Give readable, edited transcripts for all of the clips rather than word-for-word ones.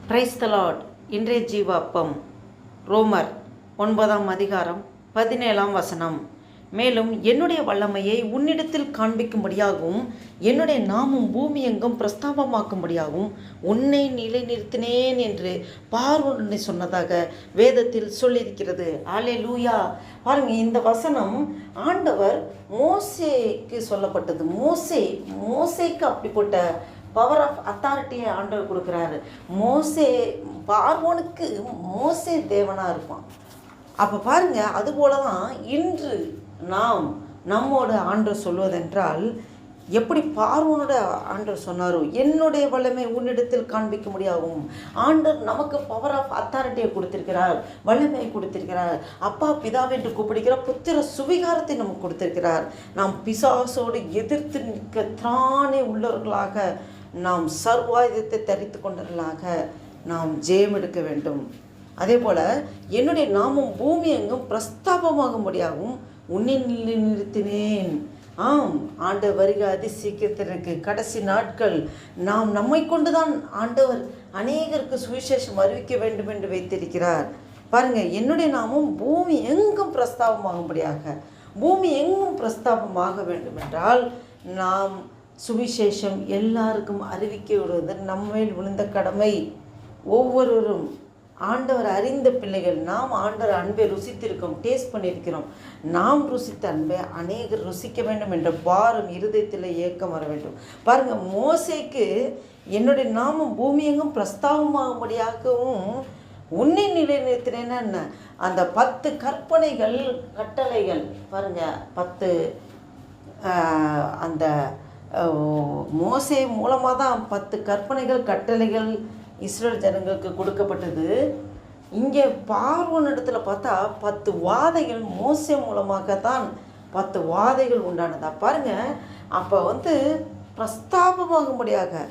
Praise the Lord. இன்றைய ஜீவ அப்பம் ரோமர் 9ஆம் அதிகாரம் 17ஆம் வசனம். மேலும் என்னுடைய வல்லமையை உன்னிடத்தில் காண்பிக்கும்படியாகவும் என்னுடைய நாமம் பூமி எங்கும் பிரஸ்தாபமாக்கும்படியாகவும் உன்னை நிலைநிறுத்தினேன் என்று பார்வோனை சொன்னதாக வேதத்தில் சொல்லியிருக்கிறது. அல்லேலூயா. பாருங்க, இந்த வசனம் ஆண்டவர் மோசேக்கு சொல்லப்பட்டது. மோசேக்கு அப்படிப்பட்ட பவர் ஆஃப் அத்தாரிட்டியை ஆண்டவர் கொடுக்குறாரு. பார்வோனுக்கு மோசே தேவனாக இருப்பான். அப்போ பாருங்க, அதுபோல தான் இன்று நம்மோட ஆண்டவர் சொல்வதென்றால், எப்படி பார்வோனோட ஆண்டவர் சொன்னாரோ என்னுடைய வல்லமை உன்னிடத்தில் காண்பிக்க முடியாகும். ஆண்டவர் நமக்கு பவர் ஆஃப் அத்தாரிட்டியை கொடுத்திருக்கிறார், வல்லமையை கொடுத்திருக்கிறார். அப்பா பிதாவை என்று கூப்பிடுகிற புத்திர சுவிகாரத்தை நமக்கு கொடுத்திருக்கிறார். நாம் பிசாசோடு எதிர்த்து நிற்க திராணி உள்ளவர்களாக, நாம் சர்வாயுதத்தை தரித்து கொண்டவர்களாக நாம் ஜெயம் எடுக்க வேண்டும். அதே போல் என்னுடைய நாமம் பூமி எங்கும் பிரஸ்தாபமாகும்படியாகவும் உன்னை நிறுத்தினேன். ஆம், ஆண்டவர் வருகை அதி சீக்கிரத்திற்கு. கடைசி நாட்கள் நாம் நம்மை கொண்டுதான் ஆண்டவர் அநேகருக்கு சுவிசேஷம் அறிவிக்க வேண்டும் என்று வைத்திருக்கிறார். பாருங்க, என்னுடைய நாமம் பூமி எங்கும் பிரஸ்தாபமாகும்படியாக, பூமி எங்கும் பிரஸ்தாபமாக வேண்டும் என்றால் நாம் சுவிசேஷம் எல்லாருக்கும் அறிவிக்க விடுவது நம்மேல் விழுந்த கடமை. ஒவ்வொருவரும் ஆண்டவர் அறிந்த பிள்ளைகள், நாம் ஆண்டவர் அன்பை ருசித்திருக்கோம், டேஸ்ட் பண்ணியிருக்கிறோம். நாம் ருசித்த அன்பை அநேகர் ருசிக்க வேண்டும் என்ற பாரம் இருதயத்தில் ஏக்கம் வர வேண்டும். பாருங்கள், மோசேக்கு என்னுடைய நாமம் பூமி எங்கும் பிரஸ்தாபமாகும்படியாகவும் உன்னை நிலைநிறுத்தினேன்னா என்ன, அந்த 10 கற்பனைகள் கட்டளைகள் பாருங்கள், 10 அந்த மோசே மூலமாக தான் 10 கற்பனைகள் கட்டளைகள் இஸ்ரேல் ஜனங்களுக்கு கொடுக்கப்பட்டது. இங்கே பார்வோன் இடத்துல பார்த்தா 10 வாதைகள் மோசே மூலமாக தான் 10 வாதைகள் உண்டானதா. பாருங்கள், அப்போ பிரஸ்தாபமாகும்படியாக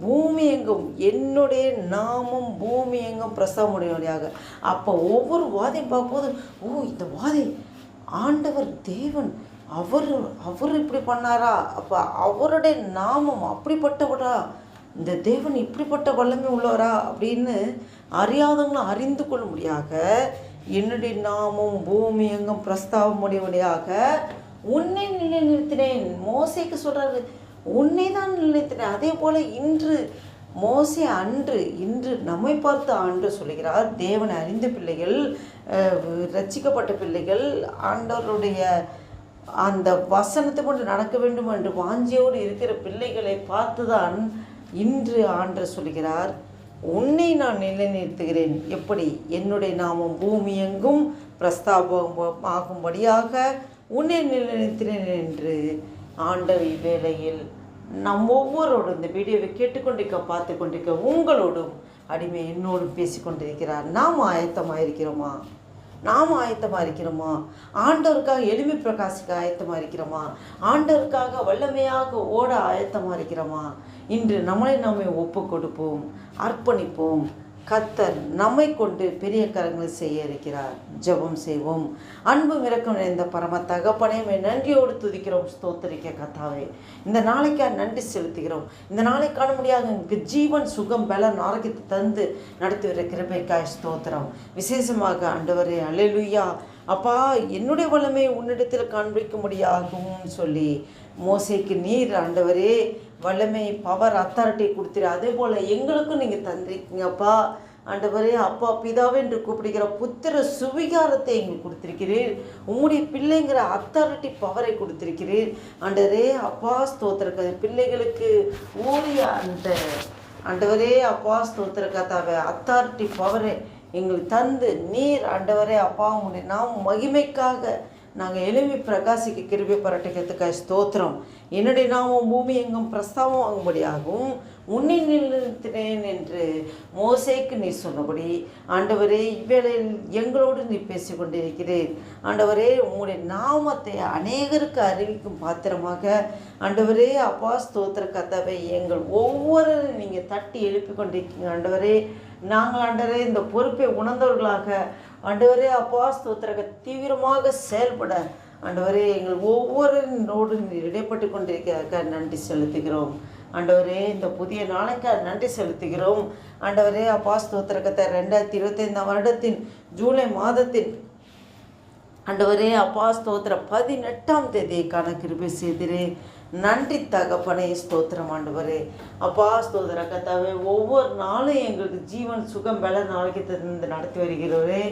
பூமி எங்கும் என்னுடைய நாமம் பூமி எங்கும் பிரஸ்தாபமுடையபடியாக. அப்போ ஒவ்வொரு வாதையும் பார்க்கும்போது, இந்த வாதை ஆண்டவர் தேவன், அவர் இப்படி பண்ணாரா, அப்போ அவருடைய நாமம் அப்படிப்பட்டவரா, இந்த தேவன் இப்படிப்பட்ட வல்லமை உள்ளவரா அப்படின்னு அறியாதவங்களும் அறிந்து கொள்ளும்படியாக என்னுடைய நாமம் பூமி எங்கும் பிரஸ்தாபமுடையபடியாக உன்னை நிலைநிறுத்தினேன். மோசேக்கு சொல்கிறாரு, உன்னை தான் நிலைநிறுத்தினேன். அதே போல் இன்று மோசே இன்று நம்மை பார்த்து ஆண்டு சொல்கிறார். தேவனை அறிந்த பிள்ளைகள், ரட்சிக்கப்பட்ட பிள்ளைகள், ஆண்டவருடைய அந்த வசனத்தை கொண்டு நடக்க வேண்டும் என்று வாஞ்சியோடு இருக்கிற பிள்ளைகளை பார்த்துதான் இன்று ஆண்டவர் சொல்கிறார், உன்னை நான் நிலைநிறுத்துகிறேன். எப்படி? என்னுடைய நாமம் பூமி எங்கும் பிரஸ்தாபமாகும்படியாக உன்னை நிலைநிறுத்தினேன் என்று ஆண்டவர் இவ்வேளையில் நம் ஒவ்வொருவரோடும் இந்த வீடியோவை கேட்டுக்கொண்டிருக்க, பார்த்து கொண்டிருக்க உங்களோடும் அடிமை என்னோடும் பேசிக்கொண்டிருக்கிறார். நாம் ஆயத்தமாக இருக்கிறோமா? ஆண்டவருக்காக எளிமை பிரகாசிக்க ஆயத்தமாக இருக்கிறோமா? ஆண்டவருக்காக வல்லமையாக ஓட ஆயத்தமாக இருக்கிறோமா? இன்று நம்மை ஒப்பு கொடுப்போம், அர்ப்பணிப்போம். கர்த்தர் நம்மை கொண்டு பெரிய காரியங்களை செய்ய இருக்கிறார். ஜெபம் செய்வோம். அன்பு இரக்கம் நிறைந்த பரம தகப்பனே, நன்றியோடு துதிக்கிறோம், ஸ்தோத்தரிக்க கர்த்தாவே. இந்த நாளைக்காக நன்றி செலுத்துகிறோம். இந்த நாளை காண முடியாத எங்களுக்கு ஜீவன், சுகம், பலன், ஆரோக்கியத்தை தந்து நடத்தி வர கிருபைக்காய் ஸ்தோத்திரம். விசேஷமாக ஆண்டவரே, அல்லேலூயா. அப்பா, என்னுடைய வல்லமை உன்னிடத்தில் காண்பிக்க முடியாகும் சொல்லி மோசேக்கு நீர் ஆண்டவரே வல்லமை, பவர், அத்தாரிட்டி கொடுத்துரு. அதே போல் எங்களுக்கும் நீங்கள் தந்திருக்கீங்கப்பா ஆண்டவரே. அப்பா பிதாவே என்று கூப்பிடுகிற புத்திர சுவிகாரத்தை எங்களுக்கு கொடுத்திருக்கிறீர். உம்முடைய பிள்ளைங்கிற அத்தாரிட்டி பவரை கொடுத்திருக்கிறீர் ஆண்டவரே. அப்பா ஸ்தோத்திர பிள்ளைகளுக்கு ஊழிய அந்த ஆண்டவரே, அப்பா ஸ்தோத்திர கத்தாவே அத்தாரிட்டி பவரை எங்களுக்கு தந்து நீர் ஆண்டவரே அப்பா உங்களுடைய நாம் மகிமைக்காக நாங்கள் எளிமை பிரகாசிக்க கிருபை பரட்டுக்கிறதுக்காக ஸ்தோத்திரம். என்னுடைய நாமம் பூமி எங்கும் பிரஸ்தாபம் ஆகும்படியாகவும் உன்னை நிலைநிறுத்தினேன் என்று மோசேக்கு நீ சொன்னபடி ஆண்டவரே இவ்வேளையில் எங்களோடு நீ பேசிக்கொண்டிருக்கிறேன். ஆண்டவரே, உங்களுடைய நாமத்தை அநேகருக்கு அறிவிக்கும் பாத்திரமாக ஆண்டவரே அப்பா ஸ்தோத்திர கர்த்தாவே எங்கள் ஒவ்வொரு நீங்கள் தட்டி எழுப்பி கொண்டிருக்கீங்க ஆண்டவரே. நாங்கள் ஆண்டவரே இந்த பொறுப்பை உணர்ந்தவர்களாக ஆண்டவரே அப்பா ஸ்தோத்திர தீவிரமாக செயல்பட ஆண்டவரே எங்கள் ஒவ்வொருவரோடு இடைப்பட்டு கொண்டிருக்கிறார்கள். நன்றி செலுத்துகிறோம். ஆண்டவரே இந்த புதிய நாளைக்காக நன்றி செலுத்துகிறோம். ஆண்டவரே அப்பா ஸ்தோத்திரக்கத்தை 2025 வருடத்தின் ஜூலை மாதத்தின் ஆண்டவரே அப்பா ஸ்தோத்திரம் 18ஆம் தேதிக்கான கிருபை செய்திரே. நன்றி தகப்பனே, ஸ்தோத்திரம் ஆண்டவரே. அப்பா ஸ்தோத்திர கத்தாவே, ஒவ்வொரு நாளும் எங்களுக்கு ஜீவன் சுகம் பல நாளைக்கு தந்து நடத்தி வருகிறவரே.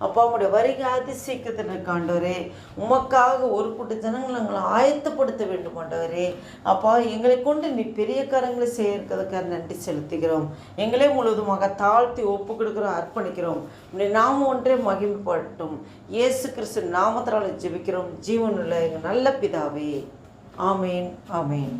அப்பா உடைய வருகை அதிசயிக்கிறதுக்கு ஆண்டவரே, உமக்காக ஒரு கூட்ட ஜனங்களை எங்களை ஆயத்தப்படுத்த வேண்டும் ஆண்டவரே. அப்பா எங்களை கொண்டு நீ பெரிய காரங்களை செய்யறதுக்காக நன்றி செலுத்துகிறோம். எங்களே முழுவதுமாக தாழ்த்தி ஒப்பு கொடுக்குறோம், அர்ப்பணிக்கிறோம். உடைய நாமம் ஒன்றே மகிமைப்படட்டும். இயேசு கிறிஸ்து நாமத்தினால ஜெபிக்கிறோம் ஜீவனுள்ள எங்கள் நல்ல பிதாவே. ஆமேன், ஆமேன்.